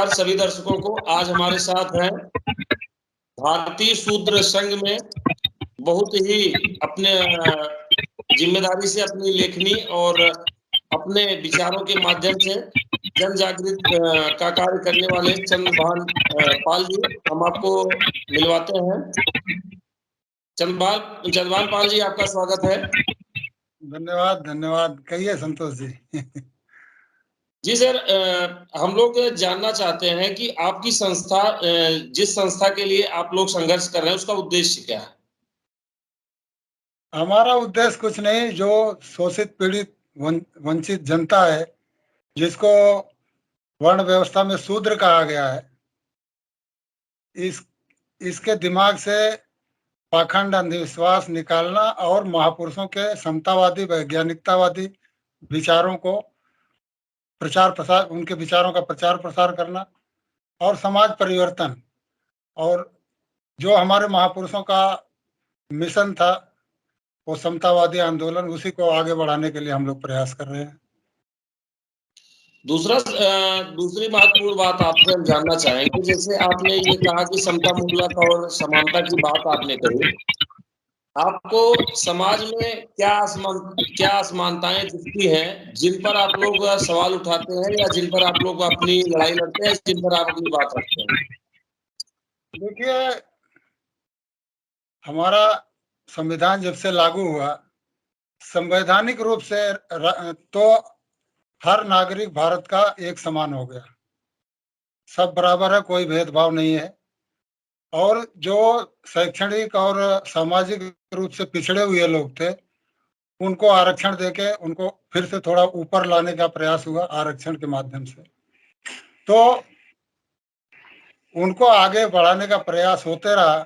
नमस्कार सभी दर्शकों को। आज हमारे साथ हैं भारतीय शूद्र संघ में बहुत ही अपने जिम्मेदारी से अपनी लेखनी और अपने विचारों के माध्यम से जन जागृत का कार्य करने वाले चंद्रभान पाल जी, हम आपको मिलवाते हैं। चंद्रभान पाल जी, आपका स्वागत है। धन्यवाद धन्यवाद। कहिए संतोष जी। जी सर, हम लोग जानना चाहते हैं कि आपकी संस्था, जिस संस्था के लिए आप लोग संघर्ष कर रहे हैं, उसका उद्देश्य क्या है? हमारा उद्देश्य कुछ नहीं, जो शोषित पीड़ित वंचित जनता है, जिसको वर्ण व्यवस्था में शूद्र कहा गया है, इसके दिमाग से पाखंड अंधविश्वास निकालना और महापुरुषों के समतावादी वैज्ञानिकतावादी विचारों को प्रचार प्रसार, उनके विचारों का प्रचार प्रसार करना और समाज परिवर्तन, और जो हमारे महापुरुषों का मिशन था वो समतावादी आंदोलन, उसी को आगे बढ़ाने के लिए हम लोग प्रयास कर रहे हैं। दूसरी महत्वपूर्ण बात आपसे हम जानना चाहेंगे, जैसे आपने ये कहा कि समता मूलक और समानता की बात आपने कही, आपको समाज में क्या असमानताएं दिखती हैं जिन पर आप लोग सवाल उठाते हैं, या जिन पर आप लोग अपनी लड़ाई लड़ते हैं, जिन पर आप अपनी बात रखते हैं? देखिए, हमारा संविधान जब से लागू हुआ, संवैधानिक रूप से तो हर नागरिक भारत का एक समान हो गया, सब बराबर है, कोई भेदभाव नहीं है। और जो शैक्षणिक और सामाजिक रूप से पिछड़े हुए लोग थे, उनको आरक्षण देके उनको फिर से थोड़ा ऊपर लाने का प्रयास हुआ आरक्षण के माध्यम से। तो उनको आगे बढ़ाने का प्रयास होते रहा,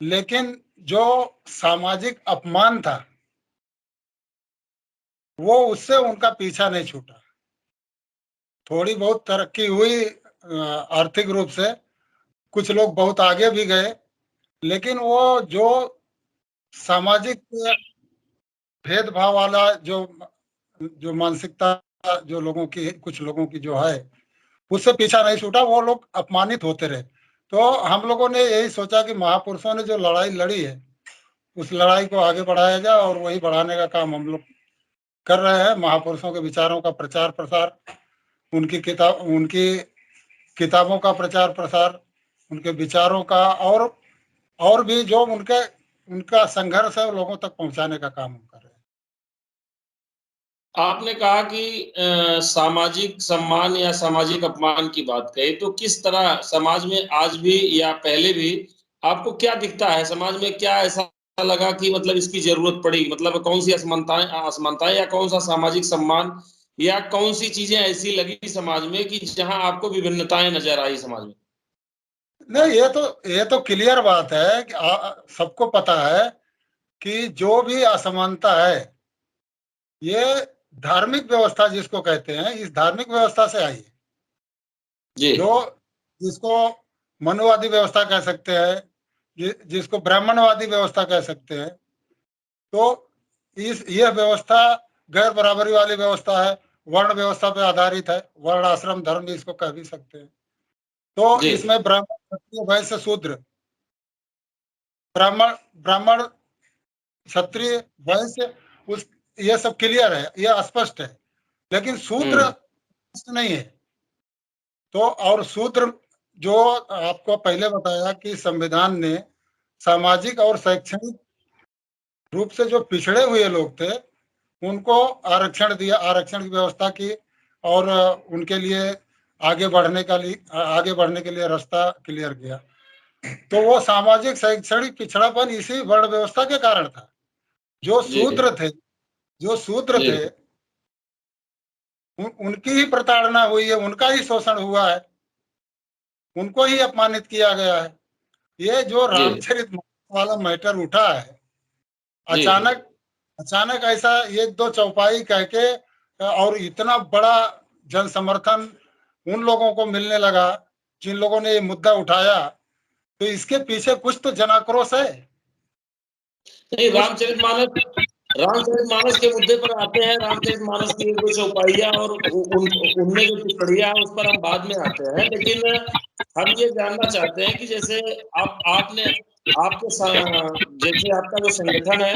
लेकिन जो सामाजिक अपमान था वो उससे उनका पीछा नहीं छूटा। थोड़ी बहुत तरक्की हुई आर्थिक रूप से, कुछ लोग बहुत आगे भी गए, लेकिन वो जो सामाजिक भेदभाव वाला जो मानसिकता जो लोगों की, कुछ लोगों की जो है, उससे पीछा नहीं छूटा, वो लोग अपमानित होते रहे। तो हम लोगों ने यही सोचा कि महापुरुषों ने जो लड़ाई लड़ी है, उस लड़ाई को आगे बढ़ाया जाए, और वही बढ़ाने का काम हम लोग कर रहे हैं। महापुरुषों के विचारों का प्रचार प्रसार, उनकी किताबों का प्रचार प्रसार, उनके विचारों का, और भी जो उनका संघर्ष है, लोगों तक पहुंचाने का काम हम कर रहे हैं। आपने कहा कि सामाजिक सम्मान या सामाजिक अपमान की बात कही, तो किस तरह समाज में आज भी या पहले भी आपको क्या दिखता है? समाज में क्या ऐसा लगा कि मतलब इसकी जरूरत पड़ी? मतलब कौन सी असमानताएं या कौन सा सामाजिक सम्मान या कौन सी चीजें ऐसी लगी समाज में कि जहां आपको विभिन्नताएं नजर आई समाज में? नहीं, ये तो क्लियर बात है कि सबको पता है कि जो भी असमानता है, ये धार्मिक व्यवस्था जिसको कहते हैं, इस धार्मिक व्यवस्था से आई है। जो जिसको मनुवादी व्यवस्था कह सकते हैं, जिसको ब्राह्मणवादी व्यवस्था कह सकते हैं। तो यह व्यवस्था गैर बराबरी वाली व्यवस्था है, वर्ण व्यवस्था पे आधारित है, वर्ण आश्रम धर्म भी इसको कह भी सकते हैं। तो इसमें ब्राह्मण क्षत्रिय वैश्य शूद्र, ब्राह्मण क्षत्रिय वैश्य, उस ये सब क्लियर है, ये स्पष्ट है। लेकिन शूद्र नहीं है। तो और शूद्र, जो आपको पहले बताया कि संविधान ने सामाजिक और शैक्षणिक रूप से जो पिछड़े हुए लोग थे, उनको आरक्षण दिया, आरक्षण की व्यवस्था की, और उनके लिए आगे बढ़ने के लिए रास्ता क्लियर किया। तो वो सामाजिक शैक्षणिक पिछड़ापन इसी वर्ण व्यवस्था के कारण था। जो शूद्र थे, उनकी ही प्रताड़ना हुई है, उनका ही शोषण हुआ है, उनको ही अपमानित किया गया है। ये जो रामचरित वाला मैटर उठा है, अचानक ऐसा एक दो चौपाई कह के, और इतना बड़ा जन समर्थन उन लोगों को मिलने लगा जिन लोगों ने ये मुद्दा उठाया, तो इसके पीछे कुछ तो जनाक्रोश है। नहीं, रामचरितमानस के मुद्दे पर आते हैं। रामचरितमानस की एक दो चौपाइयां और उनमें जो टिप्पणियां हैं उस पर हम बाद में आते हैं, लेकिन हम ये जानना चाहते हैं कि जैसे आपने आपके जैसे आपका जो संगठन है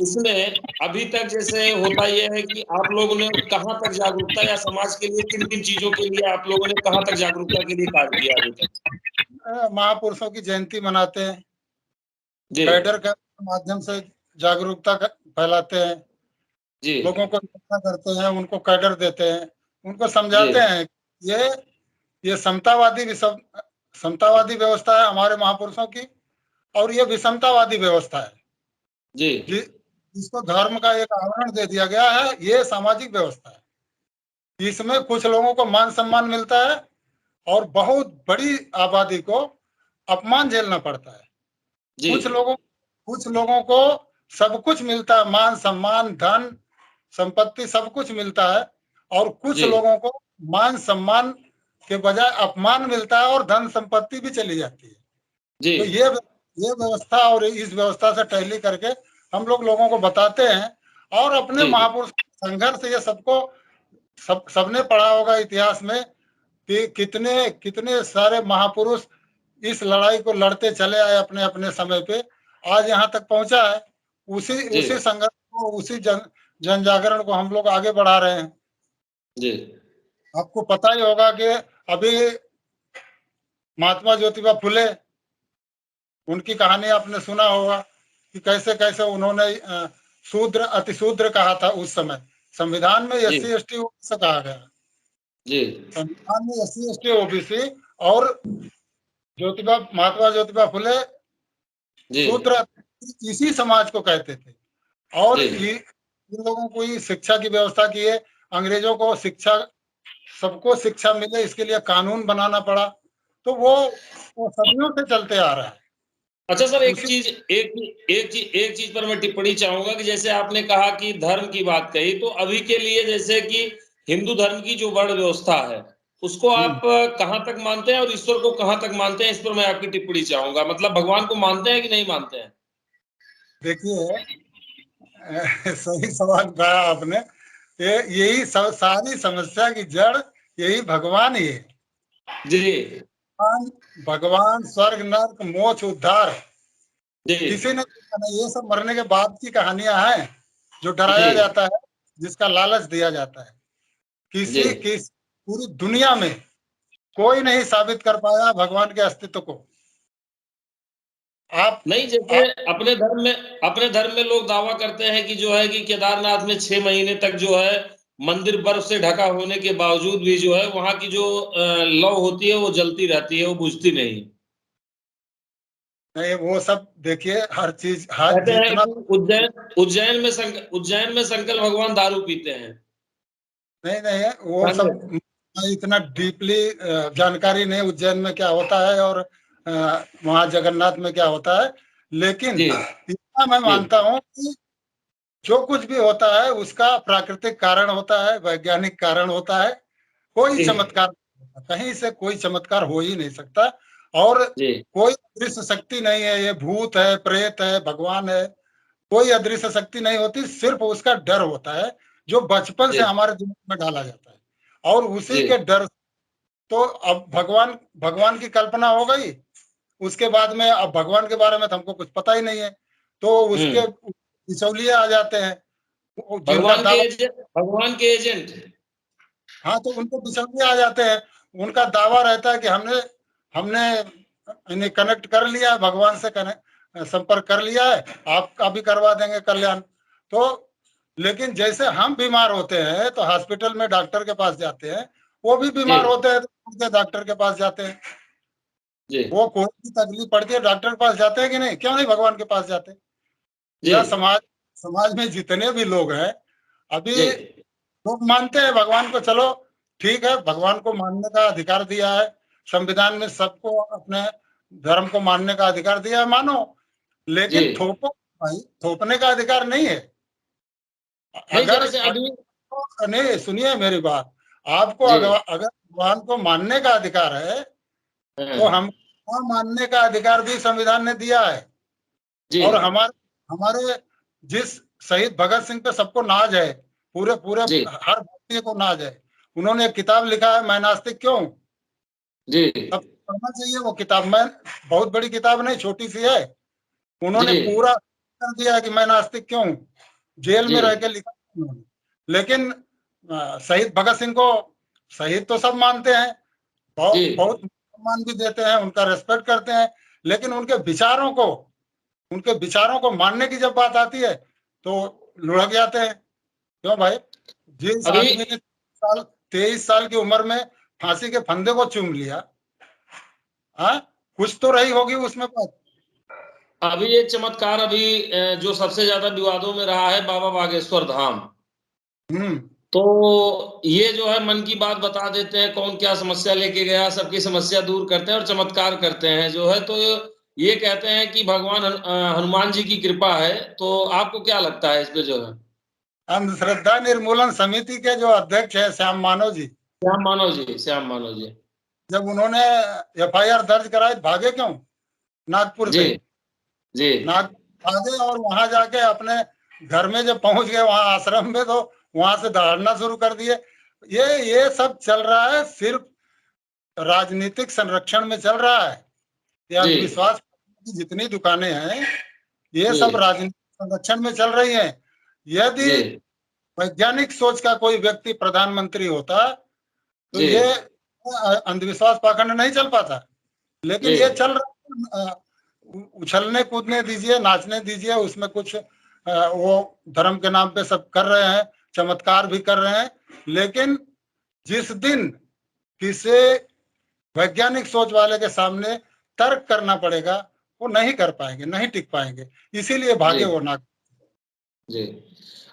उसमें अभी तक जैसे होता यह है कि आप लोगों ने कहाँ तक जागरूकता या समाज के लिए किन किन चीजों के लिए आप लोगों ने कहाँ तक जागरूकता के लिए कार्य किया अभी तक? महापुरुषों की जयंती मनाते हैं, जी कैडर के माध्यम से जागरूकता फैलाते हैं, जी लोगों को इकट्ठा करते हैं, उनको कैडर देते हैं, उनको जी समझाते हैं ये ये समतावादी व्यवस्था है हमारे महापुरुषों की, और ये विषमतावादी व्यवस्था है जी जिसको धर्म का एक आवरण दे दिया गया है। ये सामाजिक व्यवस्था है, इसमें कुछ लोगों को मान सम्मान मिलता है और बहुत बड़ी आबादी को अपमान झेलना पड़ता है। जी कुछ लोगों को सब कुछ मिलता है, मान सम्मान धन संपत्ति सब कुछ मिलता है, और कुछ जी लोगों को मान सम्मान के बजाय अपमान मिलता है और धन संपत्ति भी चली जाती है। जी तो ये व्यवस्था, और इस व्यवस्था से टैली करके हम लोग लोगों को बताते हैं। और अपने जी महापुरुष संघर्ष, ये सबने पढ़ा होगा इतिहास में कि कितने कितने सारे महापुरुष इस लड़ाई को लड़ते चले आए अपने अपने समय पे, आज यहाँ तक पहुंचा है। उसी जी उसी संघर्ष को, उसी जन जागरण को हम लोग आगे बढ़ा रहे हैं। जी आपको पता ही होगा कि अभी महात्मा ज्योतिबा फुले, उनकी कहानी आपने सुना होगा कि कैसे कैसे उन्होंने शूद्र अतिशूद्र कहा था उस समय। संविधान में जी SC ST OBC कहा गया, जी संविधान में SC ST OBC, और महात्मा ज्योतिबा फुले जी शूद्र इसी समाज को कहते थे। और जी इन लोगों को ही शिक्षा की व्यवस्था की है। अंग्रेजों को सबको शिक्षा मिले, इसके लिए कानून बनाना पड़ा। तो वो सदियों से चलते आ रहा है। अच्छा सर, उसी एक चीज पर मैं टिप्पणी चाहूंगा कि जैसे आपने कहा कि धर्म की बात कही, तो अभी के लिए जैसे कि हिंदू धर्म की जो वर्ण व्यवस्था है उसको आप कहाँ तक मानते हैं और ईश्वर को कहाँ तक मानते हैं, इस पर मैं आपकी टिप्पणी चाहूंगा। मतलब भगवान को मानते हैं कि नहीं मानते हैं? देखिए, सही सवाल कहा आपने। यही सारी समस्या की जड़ यही भगवान ही है। जी भगवान स्वर्ग नरक मोक्ष उद्धार जी किसी ने नहीं, ये सब मरने के बाद की कहानियां हैं जो जी डराया जाता है, जिसका लालच दिया जाता है। जी किस पूरी दुनिया में कोई नहीं साबित कर पाया भगवान के अस्तित्व को। आप नहीं, जैसे आप अपने धर्म में लोग दावा करते हैं कि जो है कि केदारनाथ में 6 महीने तक जो है मंदिर बर्फ से ढका होने के बावजूद भी जो है वहां की जो लौ होती है वो जलती रहती है, वो बुझती नहीं। नहीं, वो सब देखिए, हर चीज, हर कहते हैं जितना कि उज्जैन में शंकर भगवान दारू पीते हैं। नहीं नहीं, वो समझे? सब इतना डीपली जानकारी नहीं उज्जैन में क्या होता है और वहाँ जगन्नाथ में क्या होता है। लेकिन जी इतना मैं जी मानता हूँ कि जो कुछ भी होता है उसका प्राकृतिक कारण होता है, वैज्ञानिक कारण होता है। कोई जी चमत्कार, कहीं से कोई चमत्कार हो ही नहीं सकता। और जी कोई अदृश्य शक्ति नहीं है, ये भूत है, प्रेत है, भगवान है, कोई अदृश्य शक्ति नहीं होती। सिर्फ उसका डर होता है जो बचपन से जी हमारे दिमाग में डाला जाता है, और उसी जी के डर। तो अब भगवान की कल्पना हो गई, उसके बाद में अब भगवान के बारे में तो हमको कुछ पता ही नहीं है, तो उसके बिचौलिए आ जाते हैं जिनका दावा। भगवान के एजेंट। हाँ, तो उनको बिचौलिए आ जाते हैं। उनका दावा रहता है कि हमने हमने इन्हें कनेक्ट कर लिया है, भगवान से संपर्क कर लिया है, आपका भी करवा देंगे कल्याण। तो लेकिन जैसे हम बीमार होते हैं तो हॉस्पिटल में डॉक्टर के पास जाते हैं, वो भी जी बीमार होते हैं तो डॉक्टर के पास जाते हैं। जी वो कोई भी तकलीफ पड़ती है डॉक्टर के पास जाते हैं कि नहीं, क्यों नहीं भगवान के पास जाते। जी यह समाज में जितने भी लोग हैं, अभी जी लोग मानते हैं भगवान को। चलो ठीक है, भगवान को मानने का अधिकार दिया है संविधान में, सबको अपने धर्म को मानने का अधिकार दिया है, मानो। जी लेकिन थोपो भाई, थोपने का अधिकार नहीं है। नहीं, अगर जैसे अभी नहीं, सुनिए मेरी बात। आपको जी अगर भगवान को मानने का अधिकार है तो हाँ, हमको मानने का अधिकार भी संविधान ने दिया है। जी और हमारे हमारे जिस शहीद भगत सिंह पे सबको नाज है, पूरे पूरे जी हर भारतीय को नाज है। उन्होंने एक किताब लिखा है, मैं नास्तिक क्यों हूं। जी सब पढ़ना चाहिए वो किताब। मैं बहुत बड़ी किताब नहीं, छोटी सी है। उन्होंने जी पूरा कर दिया कि मैं नास्तिक क्यों हूं, जेल में जी रह के लिखा उन्होंने। लेकिन शहीद भगत सिंह को शहीद तो सब मानते हैं, जी बहुत बहुत सम्मान भी देते हैं, उनका रेस्पेक्ट करते हैं, लेकिन उनके विचारों को मानने की जब बात आती है तो लुढ़क जाते हैं। क्यों भाई, जिस अभी आदमी ने 23 साल की उम्र में फांसी के फंदे को चूम लिया, हाँ, कुछ तो रही होगी उसमें बात। अभी एक चमत्कार अभी जो सबसे ज्यादा विवादों में रहा है, बाबा बागेश्वर धाम। हम्म। तो ये जो है मन की बात बता देते हैं, कौन क्या समस्या लेके गया, सबकी समस्या दूर करते हैं और चमत्कार करते हैं जो है। तो ये कहते हैं कि भगवान हनुमान जी की कृपा है। तो आपको क्या लगता है इस पे जो है? अंधश्रद्धा निर्मूलन समिति के जो अध्यक्ष है श्याम मानव जी, श्याम मानव जी, श्याम मानव जी। जब उन्होंने FIR दर्ज कराई, भागे क्यों नागपुर जी से? जी नागपुर भागे और वहां जाके अपने घर में जब पहुंच गए, वहां आश्रम में, तो वहां से दहाड़ना शुरू कर दिए। ये सब चल रहा है, सिर्फ राजनीतिक संरक्षण में चल रहा है। ये जी अंधविश्वास की जितनी दुकानें हैं, ये जी सब राजनीतिक संरक्षण में चल रही हैं। यदि जी वैज्ञानिक सोच का कोई व्यक्ति प्रधानमंत्री होता तो जी ये अंधविश्वास पाखंड नहीं चल पाता। लेकिन जी ये चल रहा है, उछलने कूदने दीजिए, नाचने दीजिए, उसमें कुछ वो धर्म के नाम पे सब कर रहे हैं, चमत्कार भी कर रहे हैं। लेकिन जिस दिन किसी वैज्ञानिक सोच वाले के सामने तर्क करना पड़ेगा, वो नहीं कर पाएंगे, नहीं टिक पाएंगे, इसीलिए भागे जी वो नाग। जी।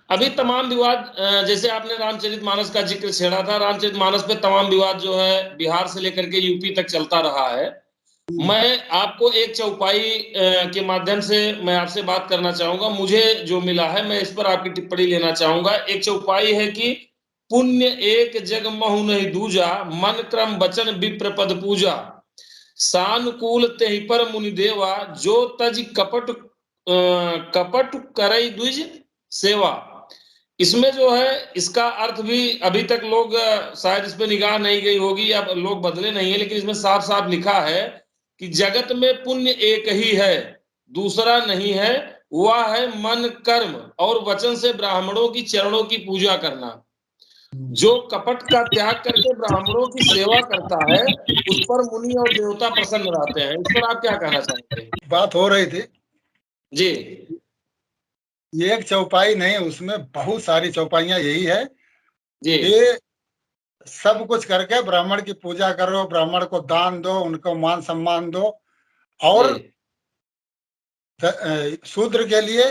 अभी तमाम विवाद, जैसे आपने रामचरितमानस का जिक्र छेड़ा था, रामचरितमानस पे तमाम विवाद जो है बिहार से लेकर के यूपी तक चलता रहा है। मैं आपको एक चौपाई के माध्यम से मैं आपसे बात करना चाहूंगा। मुझे जो मिला है मैं इस पर आपकी टिप्पणी लेना चाहूंगा। एक चौपाई है कि पुण्य एक जग महु नहीं दूजा, मन क्रम वचन विप्र पद पूजा, सानुकूल तेहि पर मुनि देवा, जो तज कपट करई द्विज सेवा। इसमें जो है इसका अर्थ भी अभी तक लोग शायद इस पे निगाह नहीं गई होगी या लोग बदले नहीं है, लेकिन इसमें साफ साफ लिखा है कि जगत में पुण्य एक ही है, दूसरा नहीं है। वह है मन कर्म और वचन से ब्राह्मणों की चरणों की पूजा करना। जो कपट का त्याग करके ब्राह्मणों की सेवा करता है, उस पर मुनि और देवता प्रसन्न रहते हैं। इस पर आप क्या कहना चाहेंगे? बात हो रही थी, जी ये एक चौपाई नहीं, उसमें बहुत सारी चौपाइयां यही है जी कि सब कुछ करके ब्राह्मण की पूजा करो, ब्राह्मण को दान दो, उनको मान सम्मान दो। जी और शूद्र के लिए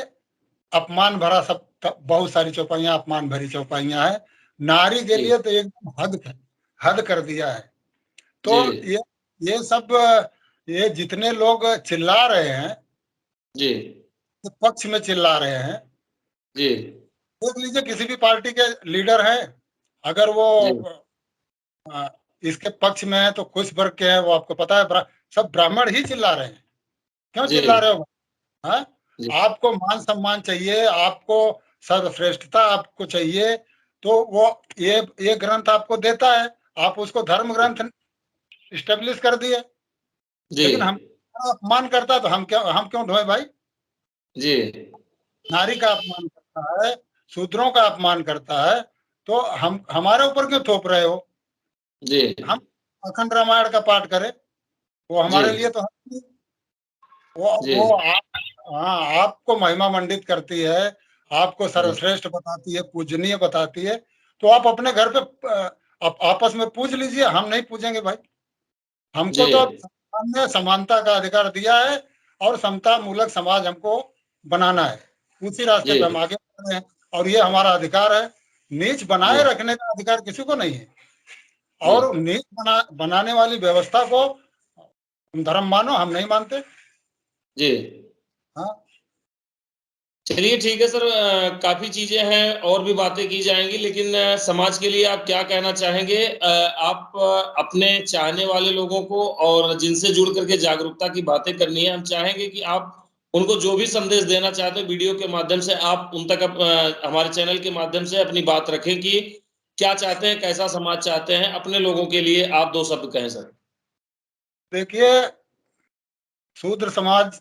अपमान भरा सब, बहुत सारी चौपाइयां अपमान भरी चौपाइयां हैं। नारी के जी लिए तो एकदम हद कर दिया है। तो जी ये सब, ये जितने लोग चिल्ला रहे हैं, जी पक्ष में चिल्ला रहे हैं, जी देख लीजिए किसी भी पार्टी के लीडर हैं, अगर वो जी अ, इसके पक्ष में है तो कुछ वर्ग के हैं, वो आपको पता है, सब ब्राह्मण ही चिल्ला रहे हैं। क्यों जी चिल्ला रहे हो? हाँ, जी आपको मान सम्मान चाहिए, आपको सर्वश्रेष्ठता आपको चाहिए, तो वो ये ग्रंथ आपको देता है, आप उसको धर्म ग्रंथ स्टेब्लिश कर दिए। जी लेकिन हम अपमान करता है तो हम क्यों ढोए भाई? जी नारी का अपमान करता है, शूद्रों का अपमान करता है, तो हम हमारे ऊपर क्यों थोप रहे हो? जी हम अखंड रामायण का पाठ करें, वो जी हमारे लिए तो है। जी वो हाँ, आपको महिमा मंडित करती है, आपको जी सर्वश्रेष्ठ बताती है, पूजनीय बताती है। तो आप अपने घर पे आप आपस में पूज लीजिए, हम नहीं पूजेंगे भाई। हमको जी तो अब संविधान ने समानता का अधिकार दिया है और समता मूलक समाज हमको बनाना है, उसी रास्ते पे हम आगे बढ़ रहे हैं, और ये हमारा अधिकार है। नीच बनाए जी रखने का अधिकार किसी को नहीं है। जी और नीच बनाने वाली व्यवस्था को तुम धर्म मानो, हम नहीं मानते। जी। हाँ, चलिए ठीक है सर, काफी चीजें हैं और भी बातें की जाएंगी, लेकिन समाज के लिए आप क्या कहना चाहेंगे? आप अपने चाहने वाले लोगों को और जिनसे जुड़ करके जागरूकता की बातें करनी है, हम चाहेंगे कि आप उनको जो भी संदेश देना चाहते हैं वीडियो के माध्यम से आप उन तक हमारे चैनल के माध्यम से अपनी बात रखें कि क्या चाहते हैं, कैसा समाज चाहते हैं अपने लोगों के लिए, आप 2 शब्द कहें सर। देखिए, शूद्र समाज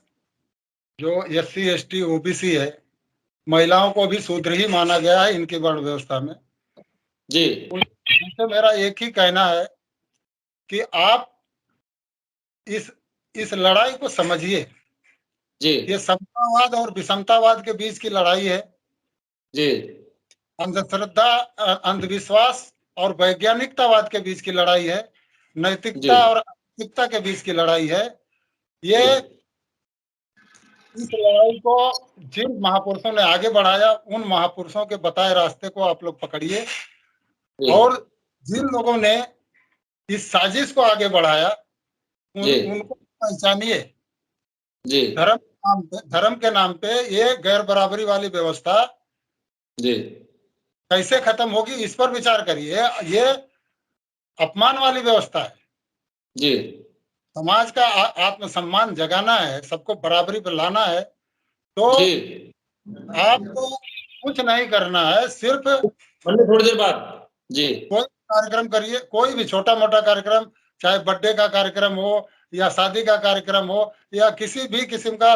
जो SC ST OBC है, महिलाओं को भी शूद्र ही माना गया है इनकी वर्ण व्यवस्था में। जी। उनसे मेरा एक ही कहना है कि आप इस लड़ाई को समझिए। जी। ये समतावाद और विषमतावाद के बीच की लड़ाई है। जी। अंधश्रद्धा, अंधविश्वास और वैज्ञानिकतावाद के बीच की लड़ाई है। जी। नैतिकता और अनैतिकता के बीच की लड़ाई है। ये इस लड़ाई को जिन महापुरुषों ने आगे बढ़ाया, उन महापुरुषों के बताए रास्ते को आप लोग पकड़िए, जी। और जिन लोगों ने इस साजिश को आगे बढ़ाया उनको पहचानिए। जी। धर्म के नाम पे ये गैर बराबरी वाली व्यवस्था जी। कैसे खत्म होगी, इस पर विचार करिए। ये अपमान वाली व्यवस्था है। जी। समाज का आत्मसम्मान जगाना है, सबको बराबरी पर लाना है, तो जी। आपको कुछ नहीं करना है, सिर्फ थोड़ी देर बाद। जी। कोई कार्यक्रम करिए, कोई भी छोटा मोटा कार्यक्रम, चाहे बर्थडे का कार्यक्रम हो या शादी का कार्यक्रम हो या किसी भी किस्म का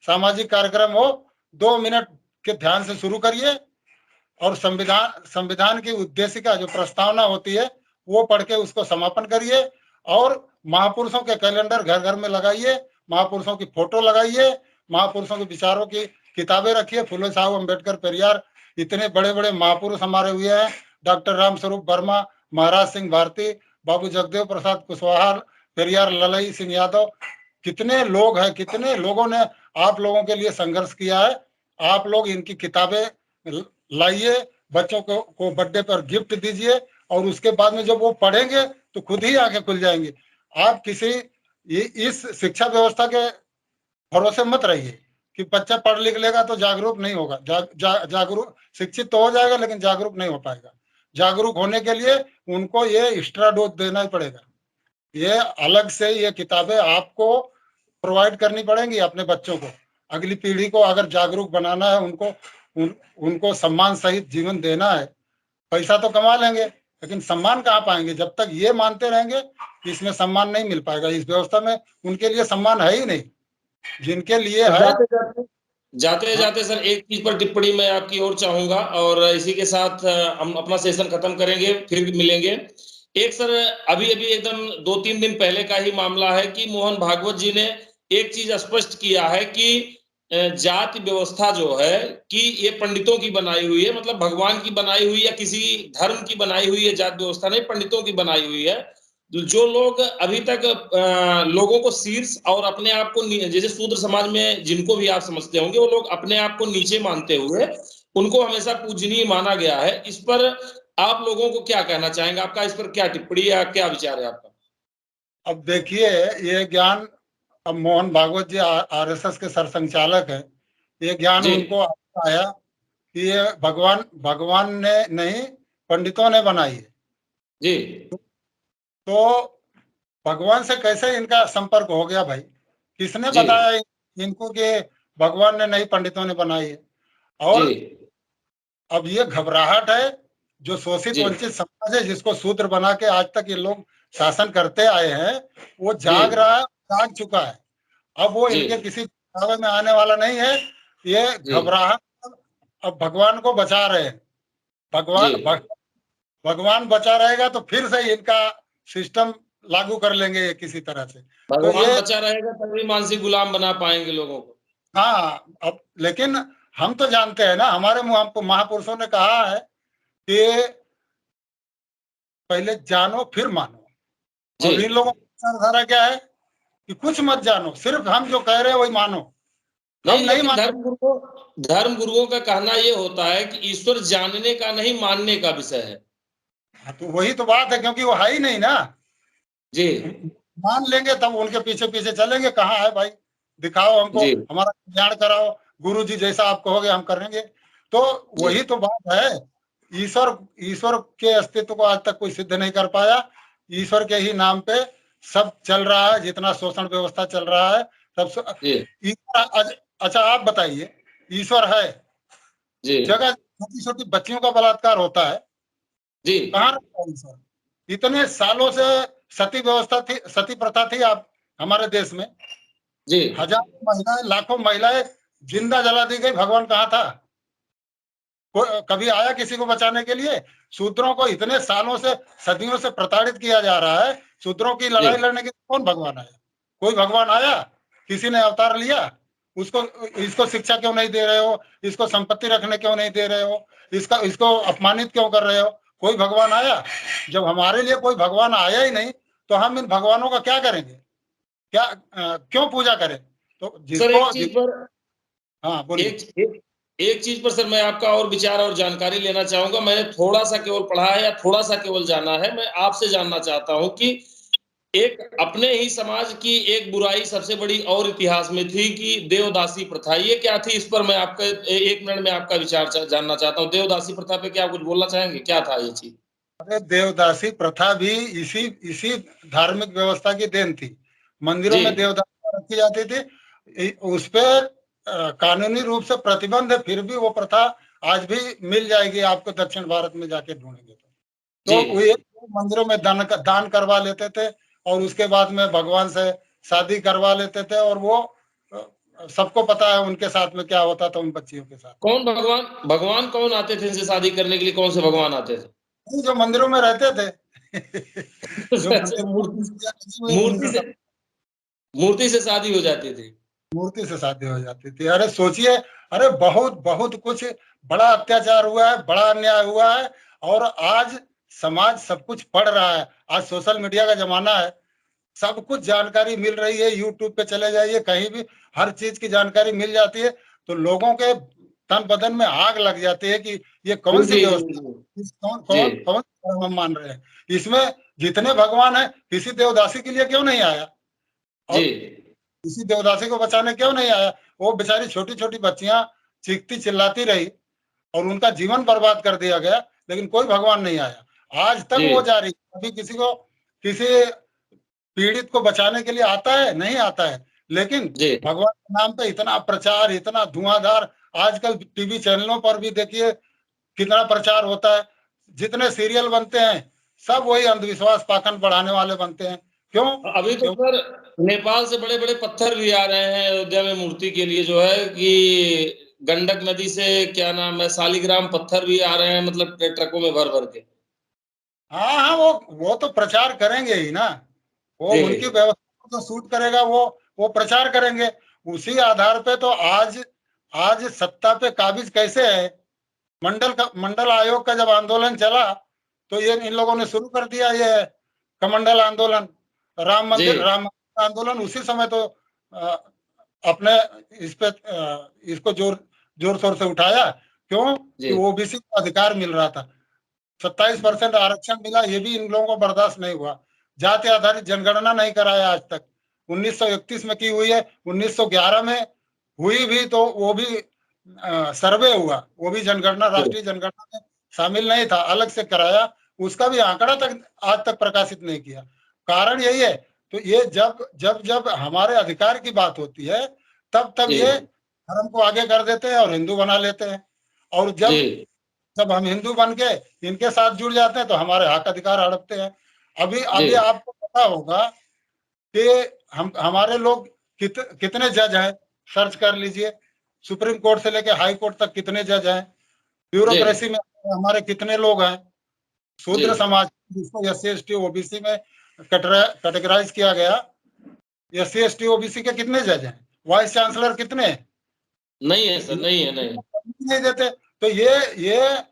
सामाजिक कार्यक्रम हो, 2 मिनट के ध्यान से शुरू करिए और संविधान की उद्देशिका जो प्रस्तावना होती है वो पढ़ के उसको समापन करिए, और महापुरुषों के कैलेंडर घर घर में लगाइए, महापुरुषों की फोटो लगाइए, महापुरुषों के विचारों की किताबें रखिए। फुले साहब, अम्बेडकर, पेरियार, इतने बड़े बड़े महापुरुष हमारे हुए हैं। डॉक्टर रामस्वरूप वर्मा, महाराज सिंह भारती, बाबू जगदेव प्रसाद कुशवाहा, पेरियार ललई सिंह यादव, कितने लोग हैं, कितने लोगों ने आप लोगों के लिए संघर्ष किया है। आप लोग इनकी किताबें लाइए, बच्चों को बर्थडे पर गिफ्ट दीजिए, और उसके बाद में जब वो पढ़ेंगे तो खुद ही आंखें खुल जाएंगी। आप किसी इस शिक्षा व्यवस्था के भरोसे मत रहिए कि बच्चा पढ़ लिख लेगा तो जागरूक नहीं होगा। जागरूक शिक्षित तो हो जाएगा लेकिन जागरूक नहीं हो पाएगा। जागरूक होने के लिए उनको ये एक्स्ट्रा डोज देना ही पड़ेगा। ये अलग से ये किताबें आपको प्रोवाइड करनी पड़ेंगी अपने बच्चों को। अगली पीढ़ी को अगर जागरूक बनाना है, उनको सम्मान सहित जीवन देना है। पैसा तो कमा लेंगे लेकिन सम्मान कहाँ पाएंगे जब तक ये मानते रहेंगे कि इसमें सम्मान नहीं मिल पाएगा। इस व्यवस्था में उनके लिए सम्मान है ही नहीं, जिनके लिए है। जाते जाते सर एक चीज पर टिप्पणी मैं आपकी ओर चाहूंगा, और इसी के साथ हम अपना सेशन खत्म करेंगे, फिर मिलेंगे। एक सर, अभी अभी एकदम 2-3 दिन पहले का ही मामला है कि मोहन भागवत जी ने एक चीज स्पष्ट किया है कि जाति व्यवस्था जो है कि ये पंडितों की बनाई हुई है, मतलब भगवान की बनाई हुई या किसी धर्म की बनाई हुई है जाति व्यवस्था नहीं, पंडितों की बनाई हुई है। जो लोग अभी तक लोगों को शीर्ष और अपने आप को, जैसे शूद्र समाज में जिनको भी आप समझते होंगे, वो लोग अपने आप को नीचे मानते हुए उनको हमेशा पूजनीय माना गया है। इस पर आप लोगों को क्या कहना चाहेंगे? आपका इस पर क्या टिप्पणी या क्या विचार है आपका? अब देखिए, ये ज्ञान, अब मोहन भागवत जी RSS के सरसंचालक है, ये ज्ञान उनको आया कि ये भगवान ने नहीं, पंडितों ने बनाई है जी। तो भगवान से कैसे इनका संपर्क हो गया भाई? किसने बताया इनको कि भगवान ने नहीं, पंडितों ने बनाई है? और अब ये घबराहट है जो शोषित वंचित समाज है, जिसको शूद्र बना के आज तक ये लोग शासन करते आए हैं, वो जाग रहा है, जाग चुका है। अब वो इनके किसी दावे में आने वाला नहीं है। ये घबराहट अब भगवान को बचा रहे हैं। भगवान बचा रहेगा तो फिर से इनका सिस्टम लागू कर लेंगे किसी तरह से। तो ये बचा रहेगा तभी मानसिक गुलाम बना पाएंगे लोगों को। हाँ, अब लेकिन हम तो जानते हैं ना, हमारे महापुरुषों ने कहा है कि पहले जानो फिर मानो। और इन लोगों का विचारधारा क्या है कि कुछ मत जानो, सिर्फ हम जो कह रहे हैं वही मानो। नहीं मानो। धर्म गुरुओं का कहना ये होता है कि ईश्वर जानने का नहीं, मानने का विषय है। तो वही तो बात है, क्योंकि वो है ही नहीं ना जी। मान लेंगे तब उनके पीछे पीछे चलेंगे। कहाँ है भाई, दिखाओ हमको, हमारा कल्याण कराओ, गुरु जी जैसा आप कहोगे हम करेंगे। तो वही तो बात है। ईश्वर के अस्तित्व को आज तक कोई सिद्ध नहीं कर पाया। ईश्वर के ही नाम पे सब चल रहा है, जितना शोषण व्यवस्था चल रहा है सब। अच्छा आप बताइए, ईश्वर है, जी जगह छोटी छोटी बच्चियों का बलात्कार होता है, जी कहाँ रहता है ईश्वर? इतने सालों से सती व्यवस्था थी, सती प्रथा थी आप हमारे देश में, जी हजारों महिलाएं, लाखों महिलाएं जिंदा जला दी गई, भगवान कहाँ था? कभी आया किसी को बचाने के लिए? शूद्रों को इतने सालों से, सदियों से प्रताड़ित किया जा रहा है, शूद्रों की जी लड़ाई लड़ने के लिए कौन भगवान आया? कोई भगवान आया? किसी ने अवतार लिया? उसको, इसको शिक्षा क्यों नहीं दे रहे हो? इसको संपत्ति रखने क्यों नहीं दे रहे हो? इसको अपमानित क्यों कर रहे हो? कोई भगवान आया? जब हमारे लिए कोई भगवान आया ही नहीं, तो हम इन भगवानों का क्या करेंगे? क्या क्यों पूजा करें? तो सर जिसको एक चीज पर हाँ बोलिए। एक एक एक चीज पर सर मैं आपका और विचार और जानकारी लेना चाहूंगा। मैंने थोड़ा सा केवल पढ़ा है या थोड़ा सा केवल जाना है। मैं आपसे जानना चाहता हूं कि एक अपने ही समाज की एक बुराई सबसे बड़ी और इतिहास में थी कि देवदासी प्रथा। ये क्या थी? इस पर मैं आपका 1 मिनट में आपका विचार जानना चाहता हूँ। देवदासी प्रथा पे क्या कुछ बोलना चाहेंगे? क्या था ये चीज? अरे देवदासी प्रथा भी इसी इसी धार्मिक व्यवस्था की देन थी। मंदिरों जी में देवदासी रखी जाती थी, उस पे कानूनी रूप से प्रतिबंध है, फिर भी वो प्रथा आज भी मिल जाएगी आपको, दक्षिण भारत में जाके ढूंढेंगे जी तो वो मंदिरों में दान करवा लेते थे, और उसके बाद में भगवान से शादी करवा लेते थे, और वो सबको पता है उनके साथ में क्या होता था उन बच्चियों के साथ। कौन भगवान? भगवान कौन आते थे इनसे शादी करने के लिए? कौन से भगवान आते थे? जो मंदिरों में रहते थे जो अच्छा, मंदिर मूर्ति से मूर्ति से शादी हो जाती थी। मूर्ति से शादी हो जाती थी। अरे सोचिए, अरे बहुत बहुत कुछ बड़ा अत्याचार हुआ है, बड़ा अन्याय हुआ है, और आज समाज सब कुछ पढ़ रहा है। आज सोशल मीडिया का जमाना है, सब कुछ जानकारी मिल रही है, यूट्यूब पे चले जाइए, कहीं भी हर चीज की जानकारी मिल जाती है। तो लोगों के तन बदन में आग लग जाती है कि ये कौन सी जी जी व्यवस्था, जी कौन जी कौन कौन धर्म हम मान रहे हैं? इसमें जितने भगवान है, किसी देवदासी के लिए क्यों नहीं आया? जी और किसी देवदासी को बचाने क्यों नहीं आया? वो बेचारी छोटी छोटी बच्चियां चीखती चिल्लाती रही, और उनका जीवन बर्बाद कर दिया गया, लेकिन कोई भगवान नहीं आया। आज तक जी वो जारी, अभी किसी को, किसी पीड़ित को बचाने के लिए आता है? नहीं आता है। लेकिन जी भगवान के नाम पे इतना प्रचार, इतना धुआंधार, आजकल टीवी चैनलों पर भी देखिए कितना प्रचार होता है। जितने सीरियल बनते हैं, सब वही अंधविश्वास पाखंड बढ़ाने वाले बनते हैं। क्यों? अभी तो क्यों? सर नेपाल से बड़े बड़े पत्थर भी आ रहे हैं अयोध्या में मूर्ति के लिए, जो है कि गंडक नदी से, क्या नाम है, शालिग्राम पत्थर भी आ रहे हैं, मतलब ट्रकों में भर भर के। हाँ हाँ, वो तो प्रचार करेंगे ही ना। वो जी उनकी व्यवस्था को जो सूट करेगा, वो प्रचार करेंगे। उसी आधार पे तो आज आज सत्ता पे काबिज कैसे है? मंडल आयोग का जब आंदोलन चला, तो ये इन लोगों ने शुरू कर दिया, ये कमंडल आंदोलन, जी राम मंदिर आंदोलन। उसी समय तो अ, अपने इस पे इसको जोर जोर शोर से उठाया। क्यों? कि जी ओबीसी को अधिकार मिल रहा था, 27% आरक्षण मिला, ये भी इन लोगों को बर्दाश्त नहीं हुआ। जाति आधारित जनगणना नहीं कराया आज तक, 1931 में की हुई है, 1911 में हुई भी, तो वो भी सर्वे हुआ, वो भी जनगणना, जी राष्ट्रीय जनगणना में शामिल नहीं था, अलग से कराया, उसका भी आंकड़ा तक आज तक प्रकाशित नहीं किया। कारण यही है। तो ये जब जब जब हमारे अधिकार की बात होती है, तब तब जी ये धर्म को आगे कर देते हैं और हिंदू बना लेते हैं। और जी जब जब हम हिंदू बन के इनके साथ जुड़ जाते हैं, तो हमारे हक अधिकार हड़पते हैं। अभी जी अभी आपको पता होगा कि हम हमारे लोग कितने जज हैं, सर्च कर लीजिए, सुप्रीम कोर्ट से लेके हाई कोर्ट तक कितने जज हैं। जी ब्यूरोक्रेसी में हमारे कितने लोग हैं। जी शूद्र समाज, जिसको S C S T OBC में कैटेगराइज किया गया, S C S T OBC के कितने जज हैं? वाइस चांसलर कितने हैं? नहीं है सर, नहीं है, नहीं। नहीं देते। तो ये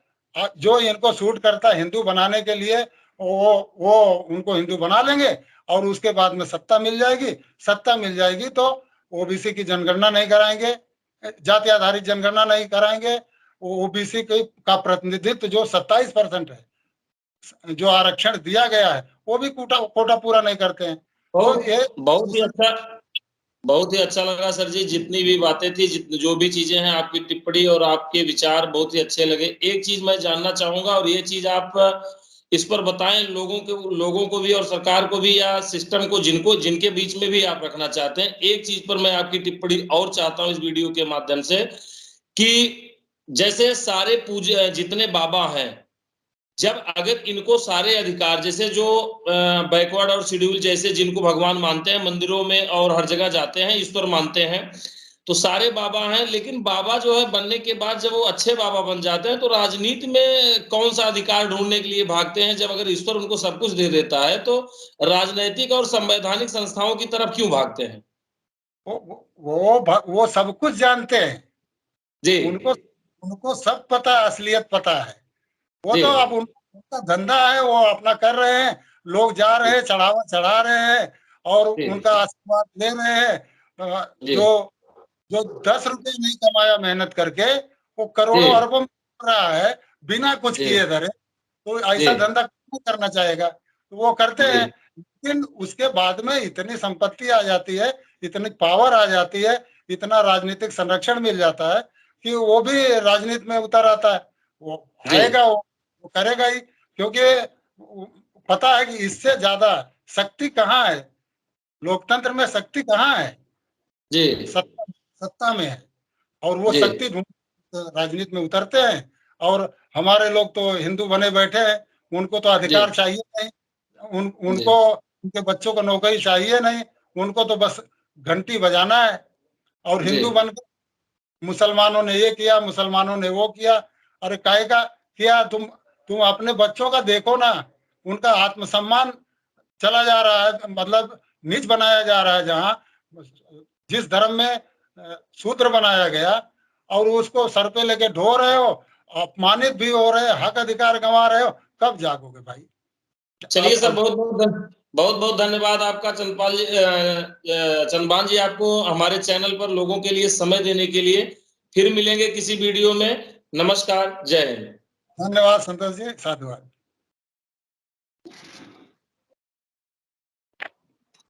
जो इनको सूट करता है हिंदू बनाने के लिए, वो उनको हिंदू बना लेंगे, और उसके बाद में सत्ता मिल जाएगी। सत्ता मिल जाएगी तो ओबीसी की जनगणना नहीं कराएंगे, जाति आधारित जनगणना नहीं कराएंगे, ओबीसी का प्रतिनिधित्व जो 27% है, जो आरक्षण दिया गया है, वो भी कोटा पूरा नहीं करते हैं। तो बहुत ये बहुत ही अच्छा, बहुत ही अच्छा लगा सर जी। जितनी भी बातें थी, जो भी चीजें हैं, आपकी टिप्पणी और आपके विचार बहुत ही अच्छे लगे। एक चीज मैं जानना चाहूंगा, और ये चीज आप इस पर बताएं लोगों को भी और सरकार को भी, या सिस्टम को, जिनके बीच में भी आप रखना चाहते हैं। एक चीज पर मैं आपकी टिप्पणी और चाहता हूं इस वीडियो के माध्यम से, कि जैसे सारे पूज्य जितने बाबा हैं, जब अगर इनको सारे अधिकार, जैसे जो बैकवर्ड और शेड्यूल जैसे जिनको भगवान मानते हैं, मंदिरों में और हर जगह जाते हैं, ईश्वर मानते हैं, तो सारे बाबा हैं, लेकिन बाबा जो है बनने के बाद जब वो अच्छे बाबा बन जाते हैं तो राजनीति में कौन सा अधिकार ढूंढने के लिए भागते हैं? जब अगर ईश्वर उनको सब कुछ दे देता है तो राजनीतिक और संवैधानिक संस्थाओं की तरफ क्यों भागते हैं? वो सब कुछ जानते हैं, जी उनको उनको सब पता है, असलियत पता है। वो जी तो अब उनका धंधा है, वो अपना कर रहे हैं, लोग जा रहे हैं, चढ़ावा चढ़ा रहे हैं और जी उनका आशीर्वाद ले रहे हैं। जी जो 10 रुपए नहीं कमाया मेहनत करके, वो करोड़ों जी अरबों में कमा रहा है बिना कुछ जी किए धरे, तो जी ऐसा धंधा कौन करना चाहेगा? तो वो करते जी हैं, लेकिन उसके बाद में इतनी संपत्ति आ जाती है, इतनी पावर आ जाती है, इतना राजनीतिक संरक्षण मिल जाता है कि वो भी राजनीति में उतर आता है। वो जी आएगा, वो करेगा ही, क्योंकि पता है कि इससे ज्यादा शक्ति कहाँ है, लोकतंत्र में शक्ति कहाँ है, जी सत्ता सत्ता में है। और वो जी शक्ति ढूंढ राजनीति में उतरते हैं। और हमारे लोग तो हिंदू बने बैठे हैं, उनको तो जी अधिकार चाहिए नहीं, जी उनको उनके बच्चों को नौकरी चाहिए नहीं, उनको तो बस घंटी बजाना है। और जी हिंदू बनकर मुसलमानों ने ये किया, मुसलमानों ने वो किया। अरे काहे का किया? तुम अपने बच्चों का देखो ना, उनका आत्मसम्मान चला जा रहा है, मतलब नीच बनाया जा रहा है। जहाँ जिस धर्म में शूद्र बनाया गया और उसको सर पे लेके ढो रहे हो, अपमानित भी हो रहे, हक अधिकार गंवा रहे हो, कब जागोगे भाई? चलिए सर, अब बहुत बहुत धन्यवाद आपका चंदबान जी, आपको हमारे चैनल पर लोगों के लिए समय देने के लिए। फिर मिलेंगे किसी वीडियो में। नमस्कार, जय हिंद। धन्यवाद संतोष जी, साधुवाद।